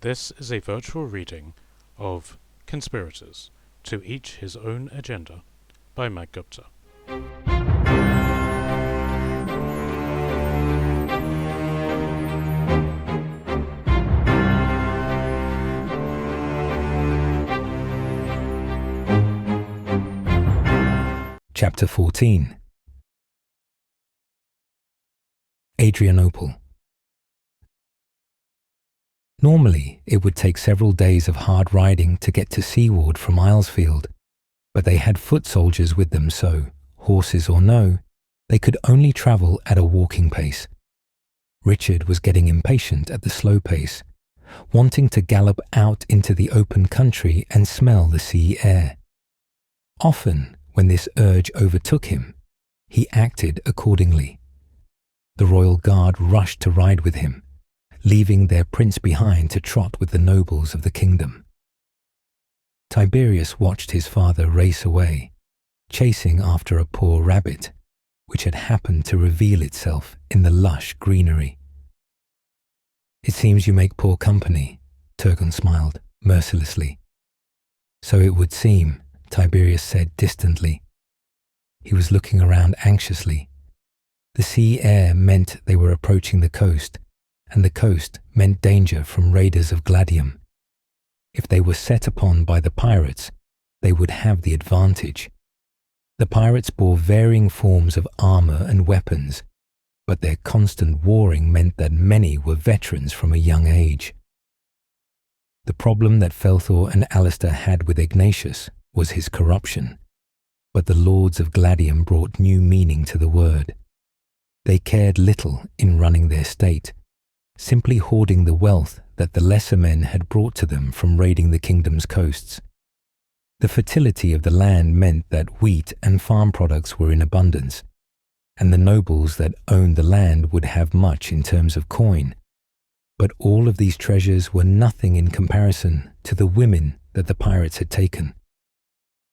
This is a virtual reading of Conspirators, To Each His Own Agenda by Mag Gupta. Chapter 14. Adrianople. Normally, it would take several days of hard riding to get to Seaward from Ilsefield, but they had foot soldiers with them, so, horses or no, they could only travel at a walking pace. Richard was getting impatient at the slow pace, wanting to gallop out into the open country and smell the sea air. Often, when this urge overtook him, he acted accordingly. The royal guard rushed to ride with him, leaving their prince behind to trot with the nobles of the kingdom. Tiberius watched his father race away, chasing after a poor rabbit, which had happened to reveal itself in the lush greenery. "It seems you make poor company," Turgon smiled mercilessly. "So it would seem," Tiberius said distantly. He was looking around anxiously. The sea air meant they were approaching the coast, and the coast meant danger from raiders of Gladium. If they were set upon by the pirates, they would have the advantage. The pirates bore varying forms of armor and weapons, but their constant warring meant that many were veterans from a young age. The problem that Felthor and Alistair had with Ignatius was his corruption, but the lords of Gladium brought new meaning to the word. They cared little in running their state, simply hoarding the wealth that the lesser men had brought to them from raiding the kingdom's coasts. The fertility of the land meant that wheat and farm products were in abundance, and the nobles that owned the land would have much in terms of coin. But all of these treasures were nothing in comparison to the women that the pirates had taken.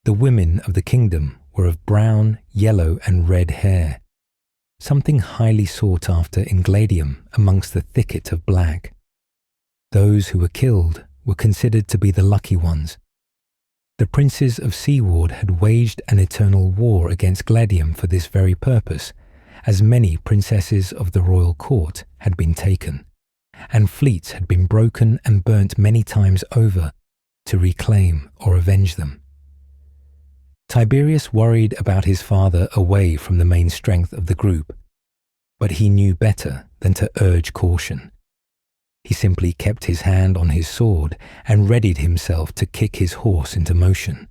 The women of the kingdom were of brown, yellow, and red hair, something highly sought after in Gladium amongst the thicket of black. Those who were killed were considered to be the lucky ones. The princes of Seaward had waged an eternal war against Gladium for this very purpose, as many princesses of the royal court had been taken, and fleets had been broken and burnt many times over to reclaim or avenge them. Tiberius worried about his father away from the main strength of the group, but he knew better than to urge caution. He simply kept his hand on his sword and readied himself to kick his horse into motion.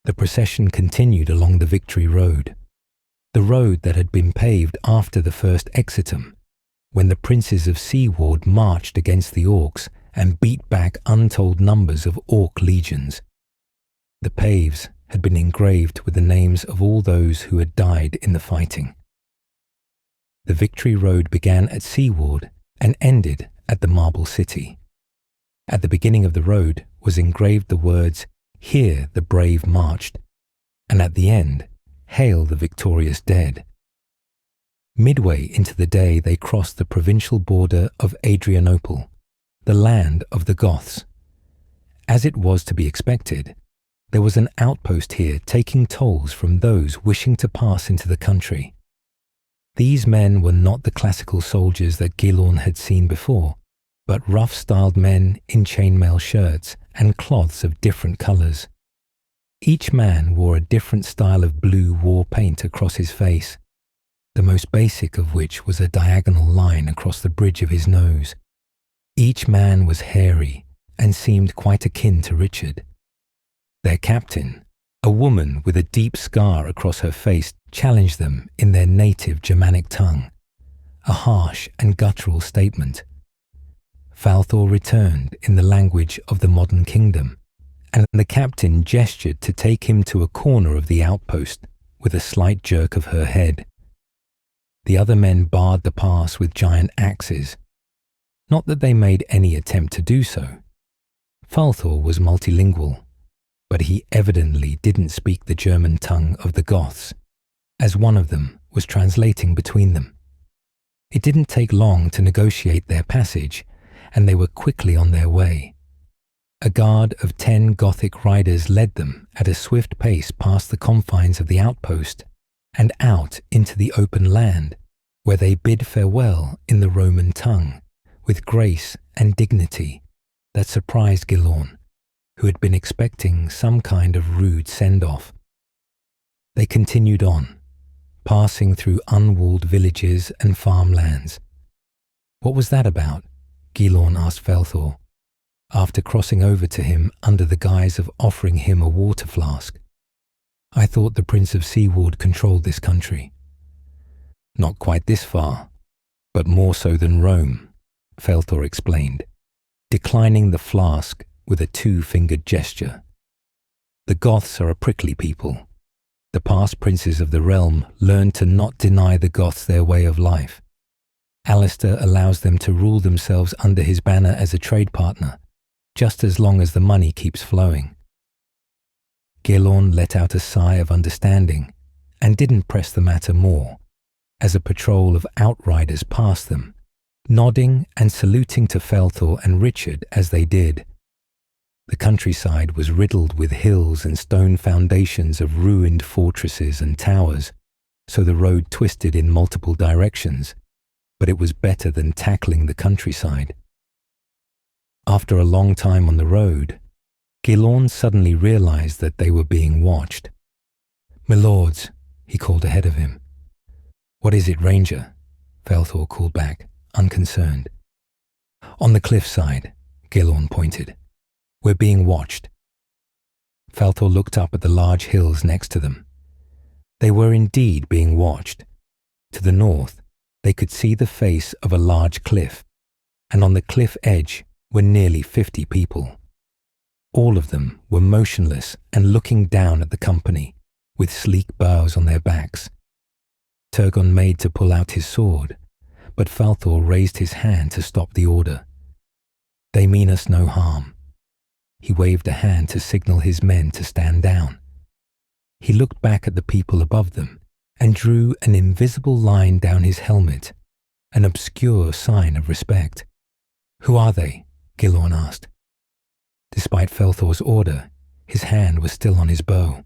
The procession continued along the Victory Road, the road that had been paved after the first exitum, when the princes of Seaward marched against the orcs and beat back untold numbers of orc legions. The paves had been engraved with the names of all those who had died in the fighting. The Victory Road began at Seaward and ended at the Marble City. At the beginning of the road was engraved the words, "Here the brave marched," and at the end, "Hail the victorious dead." Midway into the day they crossed the provincial border of Adrianople, the land of the Goths. As it was to be expected, there was an outpost here taking tolls from those wishing to pass into the country. These men were not the classical soldiers that Gilorn had seen before, but rough-styled men in chainmail shirts and cloths of different colours. Each man wore a different style of blue war paint across his face, the most basic of which was a diagonal line across the bridge of his nose. Each man was hairy and seemed quite akin to Richard. Their captain, a woman with a deep scar across her face, challenged them in their native Germanic tongue, a harsh and guttural statement. Falthor returned in the language of the modern kingdom, and the captain gestured to take him to a corner of the outpost with a slight jerk of her head. The other men barred the pass with giant axes. Not that they made any attempt to do so. Falthor was multilingual, but he evidently didn't speak the German tongue of the Goths, as one of them was translating between them. It didn't take long to negotiate their passage, and they were quickly on their way. A guard of 10 Gothic riders led them at a swift pace past the confines of the outpost and out into the open land, where they bid farewell in the Roman tongue, with grace and dignity that surprised Gilorn, who had been expecting some kind of rude send-off. They continued on, passing through unwalled villages and farmlands. "What was that about?" Gilorn asked Felthor, after crossing over to him under the guise of offering him a water flask. "I thought the Prince of Seaward controlled this country." "Not quite this far, but more so than Rome," Felthor explained, declining the flask with a 2-fingered gesture. "The Goths are a prickly people. The past princes of the realm learned to not deny the Goths their way of life. Alistair allows them to rule themselves under his banner as a trade partner, just as long as the money keeps flowing." Gilorn let out a sigh of understanding and didn't press the matter more, as a patrol of outriders passed them, nodding and saluting to Felthor and Richard as they did. The countryside was riddled with hills and stone foundations of ruined fortresses and towers, so the road twisted in multiple directions, but it was better than tackling the countryside. After a long time on the road, Gilorn suddenly realized that they were being watched. "My lords," he called ahead of him. "What is it, Ranger?" Felthor called back, unconcerned. "On the cliffside," Gilorn pointed. "We're being watched." Felthor looked up at the large hills next to them. They were indeed being watched. To the north, they could see the face of a large cliff, and on the cliff edge were nearly 50 people. All of them were motionless and looking down at the company, with sleek bows on their backs. Turgon made to pull out his sword, but Falthor raised his hand to stop the order. "They mean us no harm." He waved a hand to signal his men to stand down. He looked back at the people above them and drew an invisible line down his helmet, an obscure sign of respect. "Who are they?" Gilorn asked. Despite Felthor's order, his hand was still on his bow.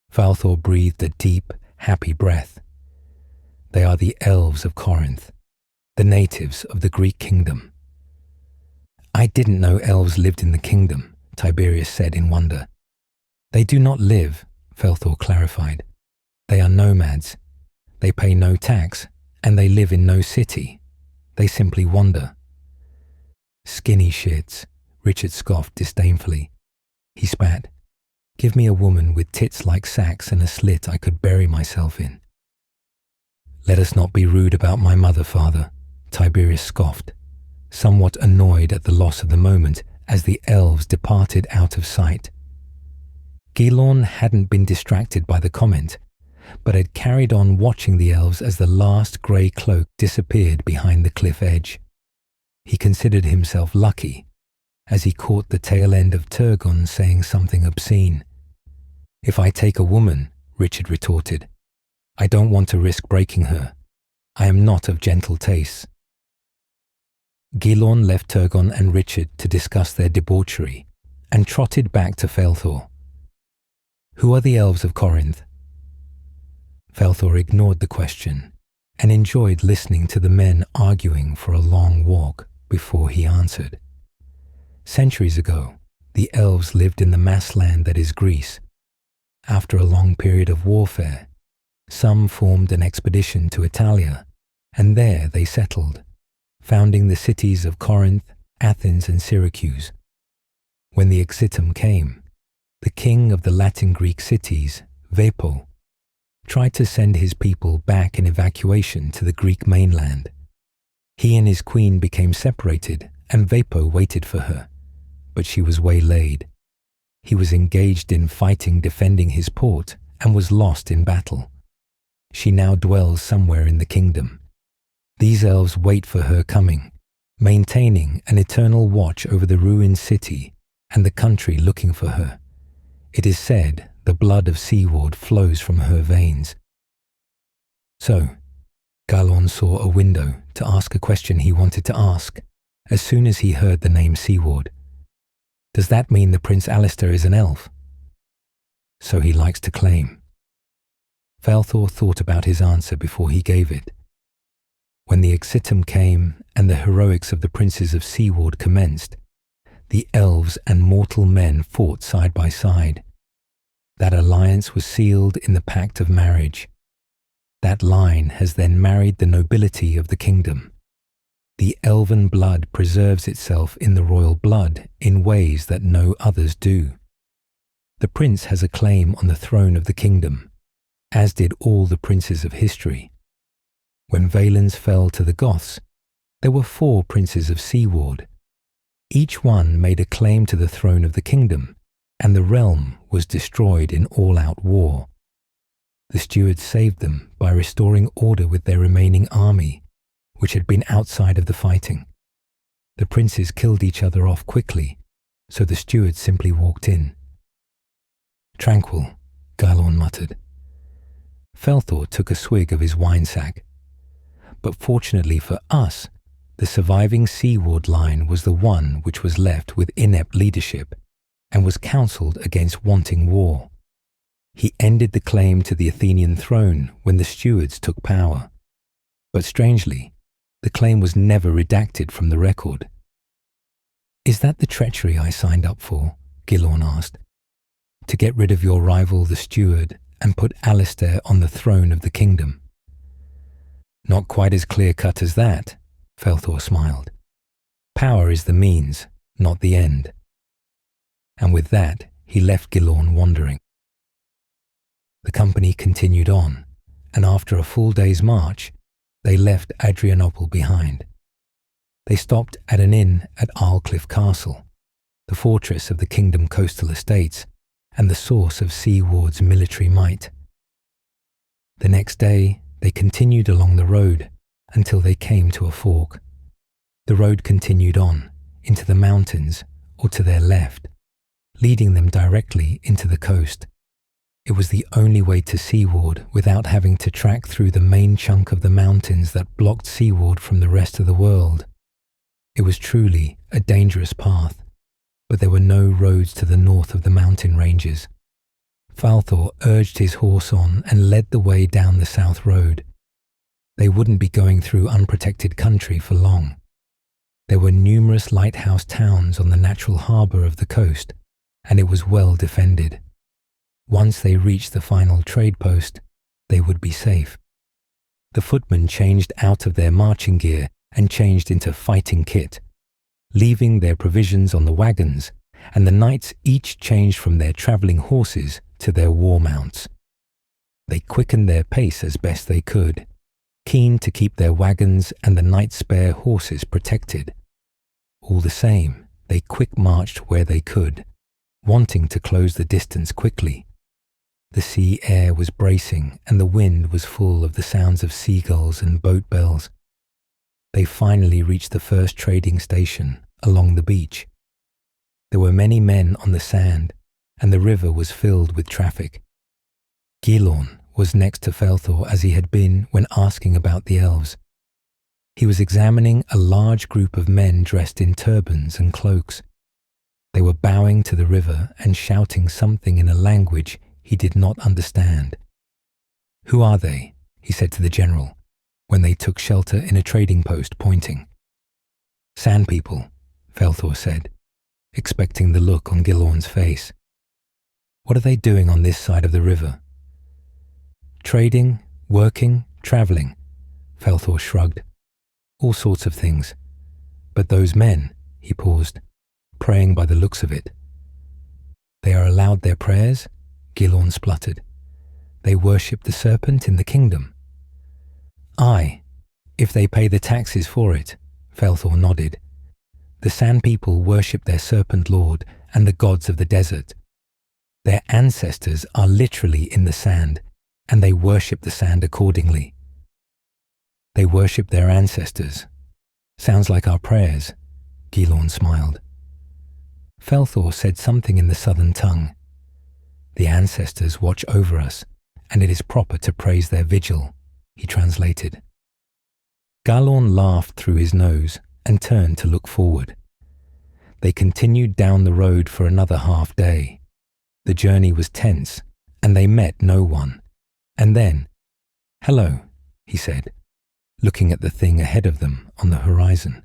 Falthor breathed a deep, happy breath. "They are the elves of Corinth, the natives of the Greek kingdom." "I didn't know elves lived in the kingdom," Tiberius said in wonder. "They do not live," Felthor clarified. "They are nomads. They pay no tax, and they live in no city. They simply wander." "Skinny shits," Richard scoffed disdainfully. He spat. "Give me a woman with tits like sacks and a slit I could bury myself in." "Let us not be rude about my mother, father," Tiberius scoffed, somewhat annoyed at the loss of the moment as the elves departed out of sight. Gilorn hadn't been distracted by the comment, but had carried on watching the elves as the last grey cloak disappeared behind the cliff edge. He considered himself lucky, as he caught the tail end of Turgon saying something obscene. "If I take a woman," Richard retorted, "I don't want to risk breaking her. I am not of gentle tastes." Gilorn left Turgon and Richard to discuss their debauchery and trotted back to Felthor. "Who are the elves of Corinth?" Felthor ignored the question and enjoyed listening to the men arguing for a long walk before he answered. Centuries ago, the elves lived in the massland that is Greece. After a long period of warfare, some formed an expedition to Italia, and there they settled, founding the cities of Corinth, Athens, and Syracuse. When the exitum came, the king of the Latin Greek cities, Vepo, tried to send his people back in evacuation to the Greek mainland. He and his queen became separated, and Vepo waited for her, but she was waylaid. He was engaged in fighting defending his port and was lost in battle. She now dwells somewhere in the kingdom. These elves wait for her coming, maintaining an eternal watch over the ruined city and the country looking for her. It is said the blood of Seaward flows from her veins. So, Gilorn saw a window to ask a question he wanted to ask, as soon as he heard the name Seaward. "Does that mean the Prince Alistair is an elf?" "So he likes to claim." Falthor thought about his answer before he gave it. When the Exitum came and the heroics of the princes of Seaward commenced, the elves and mortal men fought side by side. That alliance was sealed in the pact of marriage. That line has then married the nobility of the kingdom. The elven blood preserves itself in the royal blood in ways that no others do. The prince has a claim on the throne of the kingdom, as did all the princes of history. When Valens fell to the Goths, there were 4 princes of Seaward. Each one made a claim to the throne of the kingdom, and the realm was destroyed in all-out war. The stewards saved them by restoring order with their remaining army, which had been outside of the fighting. The princes killed each other off quickly, so the stewards simply walked in. "Tranquil," Gylorn muttered. Falthor took a swig of his wine sack. But fortunately for us, the surviving Seaward line was the one which was left with inept leadership and was counselled against wanting war. He ended the claim to the Athenian throne when the stewards took power. But strangely, the claim was never redacted from the record. "Is that the treachery I signed up for?" Gylorn asked. "To get rid of your rival, the steward, and put Alistair on the throne of the kingdom?" "Not quite as clear-cut as that," Falthor smiled. "Power is the means, not the end." And with that, he left Gylorn wondering. The company continued on, and after a full day's march, they left Adrianople behind. They stopped at an inn at Arlcliffe Castle, the fortress of the kingdom coastal estates and the source of Seaward's military might. The next day, they continued along the road until they came to a fork. The road continued on, into the mountains or to their left, leading them directly into the coast. It was the only way to Seaward without having to track through the main chunk of the mountains that blocked Seaward from the rest of the world. It was truly a dangerous path, but there were no roads to the north of the mountain ranges. Falthor urged his horse on and led the way down the south road. They wouldn't be going through unprotected country for long. There were numerous lighthouse towns on the natural harbour of the coast, and it was well defended. Once they reached the final trade post, they would be safe. The footmen changed out of their marching gear and changed into fighting kit, leaving their provisions on the wagons, and the knights each changed from their travelling horses to their war mounts. They quickened their pace as best they could, keen to keep their wagons and the knights' spare horses protected. All the same, they quick-marched where they could, wanting to close the distance quickly. The sea air was bracing and the wind was full of the sounds of seagulls and boat bells. They finally reached the first trading station along the beach. There were many men on the sand, and the river was filled with traffic. Gylorn was next to Falthor as he had been when asking about the elves. He was examining a large group of men dressed in turbans and cloaks. They were bowing to the river and shouting something in a language he did not understand. "Who are they?" he said to the general, when they took shelter in a trading post, pointing. "Sand people," Falthor said, expecting the look on Gylorn's face. "What are they doing on this side of the river?" "Trading, working, travelling," Falthor shrugged. "All sorts of things. But those men," he paused, "praying by the looks of it." "They are allowed their prayers?" Gylorn spluttered. "They worship the serpent in the kingdom?" "Aye, if they pay the taxes for it," Falthor nodded. "The Sand People worship their serpent lord and the gods of the desert. Their ancestors are literally in the sand, and they worship the sand accordingly." "They worship their ancestors. Sounds like our prayers," Gylorn smiled. Falthor said something in the southern tongue. "The ancestors watch over us, and it is proper to praise their vigil," he translated. Gylorn laughed through his nose and turned to look forward. They continued down the road for another half day. The journey was tense, and they met no one. And then, "Hello," he said, looking at the thing ahead of them on the horizon.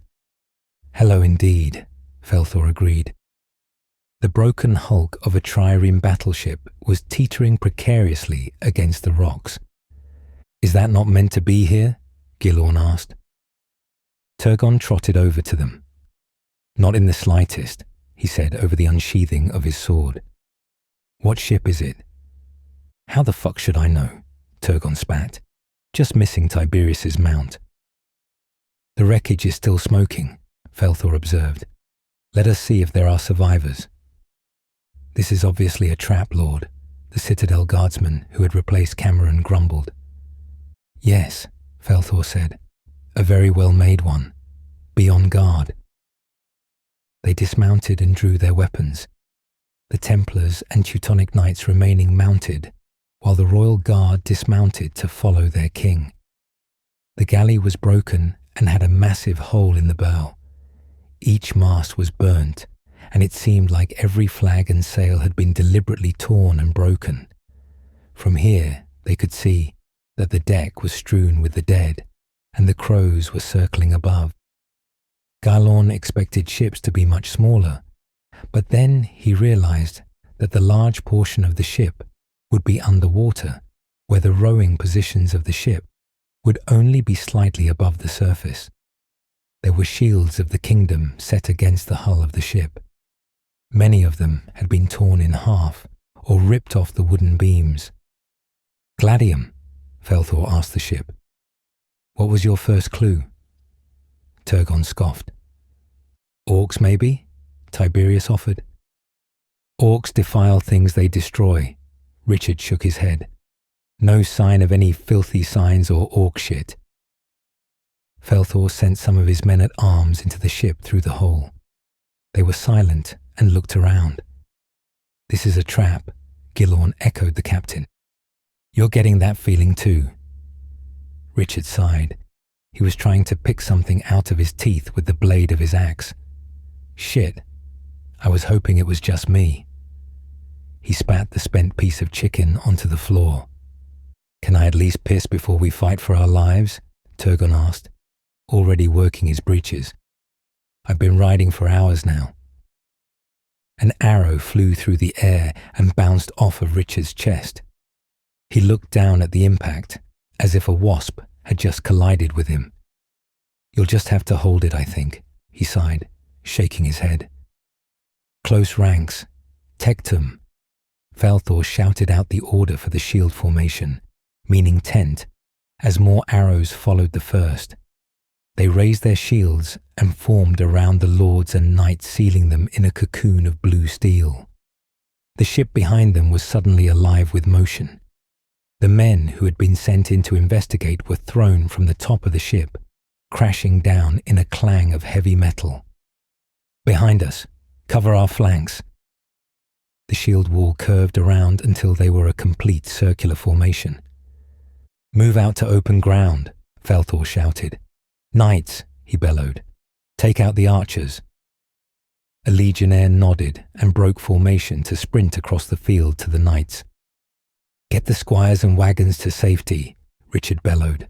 "Hello indeed," Felthor agreed. The broken hulk of a trireme battleship was teetering precariously against the rocks. "Is that not meant to be here?" Gilorn asked. Turgon trotted over to them. "Not in the slightest," he said over the unsheathing of his sword. "What ship is it?" "How the fuck should I know?" Turgon spat, just missing Tiberius's mount. "The wreckage is still smoking," Felthor observed. "Let us see if there are survivors." "This is obviously a trap, Lord," the Citadel guardsman who had replaced Cameron grumbled. "Yes," Felthor said, "a very well-made one. Be on guard." They dismounted and drew their weapons, the Templars and Teutonic Knights remaining mounted, while the royal guard dismounted to follow their king. The galley was broken and had a massive hole in the bow. Each mast was burnt, and it seemed like every flag and sail had been deliberately torn and broken. From here, they could see that the deck was strewn with the dead, and the crows were circling above. Gilorn expected ships to be much smaller, but then he realized that the large portion of the ship would be underwater, where the rowing positions of the ship would only be slightly above the surface. There were shields of the kingdom set against the hull of the ship. Many of them had been torn in half or ripped off the wooden beams. "Gladium," Felthor asked the ship. "What was your first clue?" Turgon scoffed. "Orcs, maybe?" Tiberius offered. "Orcs defile things they destroy," Richard shook his head. "No sign of any filthy signs or orc shit." Felthor sent some of his men-at-arms into the ship through the hole. They were silent and looked around. "This is a trap," Gilorn echoed the captain. "You're getting that feeling too." Richard sighed. He was trying to pick something out of his teeth with the blade of his axe. "Shit, I was hoping it was just me." He spat the spent piece of chicken onto the floor. "Can I at least piss before we fight for our lives?" Turgon asked, already working his breeches. "I've been riding for hours now." An arrow flew through the air and bounced off of Richard's chest. He looked down at the impact, as if a wasp had just collided with him. "You'll just have to hold it, I think," he sighed, shaking his head. "Close ranks. Tectum." Felthor shouted out the order for the shield formation, meaning tent, as more arrows followed the first. They raised their shields and formed around the lords and knights, sealing them in a cocoon of blue steel. The ship behind them was suddenly alive with motion. The men who had been sent in to investigate were thrown from the top of the ship, crashing down in a clang of heavy metal. "Behind us! Cover our flanks!" The shield wall curved around until they were a complete circular formation. "Move out to open ground," Felthor shouted. "Knights," he bellowed, "take out the archers." A legionnaire nodded and broke formation to sprint across the field to the knights. "Get the squires and wagons to safety," Richard bellowed.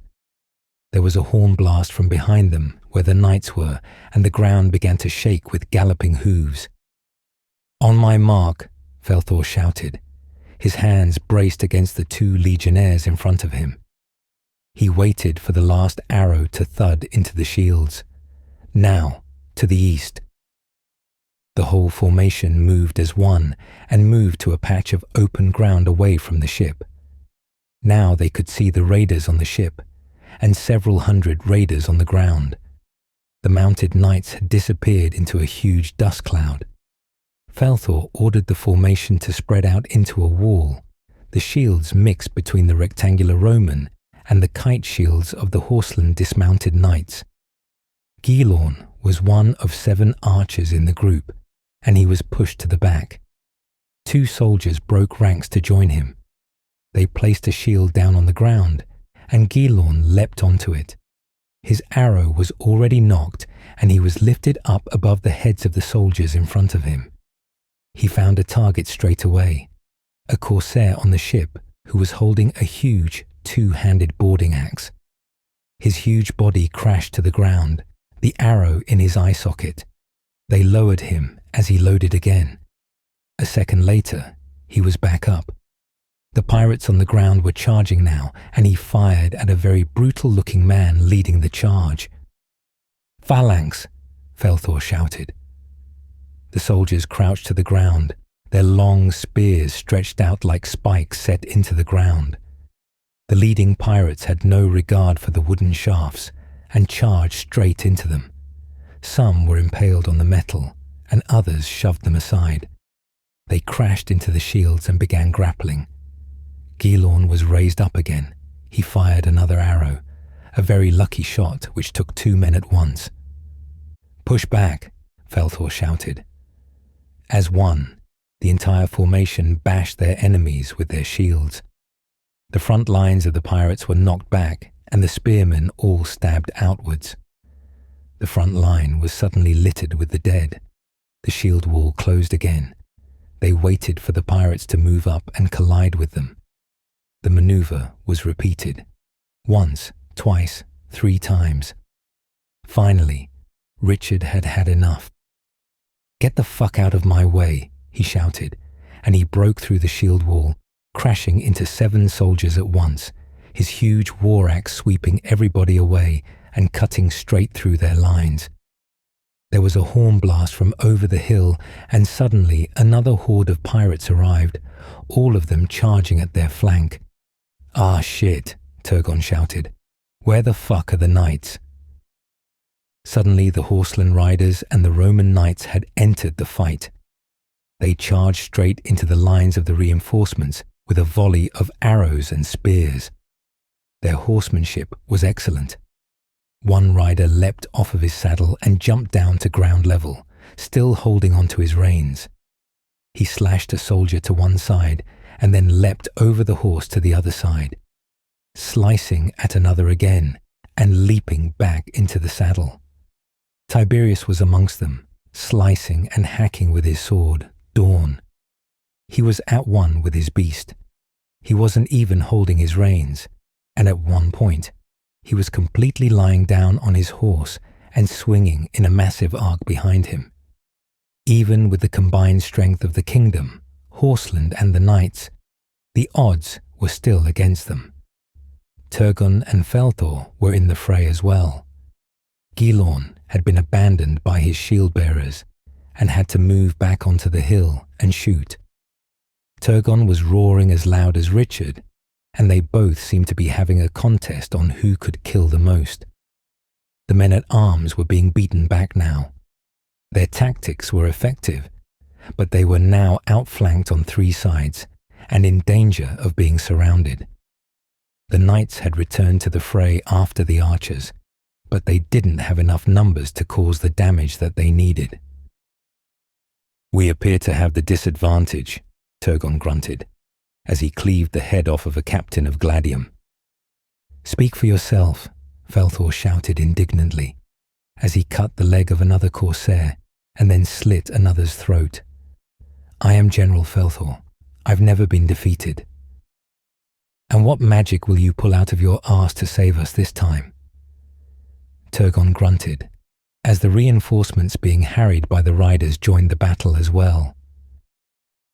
There was a horn blast from behind them where the knights were, and the ground began to shake with galloping hooves. "On my mark," Felthor shouted. His hands braced against the two legionnaires in front of him. He waited for the last arrow to thud into the shields. Now, to the east. The whole formation moved as one and moved to a patch of open ground away from the ship. Now they could see the raiders on the ship, and several hundred raiders on the ground. The mounted knights had disappeared into a huge dust cloud. Felthor ordered the formation to spread out into a wall, the shields mixed between the rectangular Roman and the kite shields of the horseland dismounted knights. Gilorn was one of 7 archers in the group, and he was pushed to the back. 2 soldiers broke ranks to join him. They placed a shield down on the ground, and Gilorn leapt onto it. His arrow was already knocked, and he was lifted up above the heads of the soldiers in front of him. He found a target straight away, a corsair on the ship who was holding a huge two-handed boarding axe. His huge body crashed to the ground, the arrow in his eye socket. They lowered him as he loaded again. A second later, he was back up. The pirates on the ground were charging now, and he fired at a very brutal-looking man leading the charge. "Phalanx!" Felthor shouted. The soldiers crouched to the ground, their long spears stretched out like spikes set into the ground. The leading pirates had no regard for the wooden shafts and charged straight into them. Some were impaled on the metal, and others shoved them aside. They crashed into the shields and began grappling. Gilorn was raised up again. He fired another arrow, a very lucky shot which took 2 men at once. "Push back," Felthor shouted. As one, the entire formation bashed their enemies with their shields. The front lines of the pirates were knocked back, and the spearmen all stabbed outwards. The front line was suddenly littered with the dead. The shield wall closed again. They waited for the pirates to move up and collide with them. The maneuver was repeated. Once, twice, 3 times. Finally, Richard had had enough. "Get the fuck out of my way," he shouted, and he broke through the shield wall, crashing into 7 soldiers at once, his huge war axe sweeping everybody away and cutting straight through their lines. There was a horn blast from over the hill, and suddenly another horde of pirates arrived, all of them charging at their flank. "Ah shit," Turgon shouted. "Where the fuck are the knights?" Suddenly the horseland riders and the Roman knights had entered the fight. They charged straight into the lines of the reinforcements with a volley of arrows and spears. Their horsemanship was excellent. One rider leapt off of his saddle and jumped down to ground level, still holding onto his reins. He slashed a soldier to one side and then leapt over the horse to the other side, slicing at another again and leaping back into the saddle. Tiberius was amongst them, slicing and hacking with his sword, Dawn. He was at one with his beast. He wasn't even holding his reins, and at one point, he was completely lying down on his horse and swinging in a massive arc behind him. Even with the combined strength of the kingdom, Horseland and the knights, the odds were still against them. Turgon and Felthor were in the fray as well. Gilorn had been abandoned by his shield-bearers and had to move back onto the hill and shoot. Turgon was roaring as loud as Richard, and they both seemed to be having a contest on who could kill the most. The men-at-arms were being beaten back now. Their tactics were effective, but they were now outflanked on 3 sides and in danger of being surrounded. The knights had returned to the fray after the archers, but they didn't have enough numbers to cause the damage that they needed. "We appear to have the disadvantage," Turgon grunted, as he cleaved the head off of a captain of Gladium. "Speak for yourself," Felthor shouted indignantly, as he cut the leg of another corsair and then slit another's throat. "I am General Felthor. I've never been defeated." "And what magic will you pull out of your arse to save us this time?" Turgon grunted, as the reinforcements being harried by the riders joined the battle as well.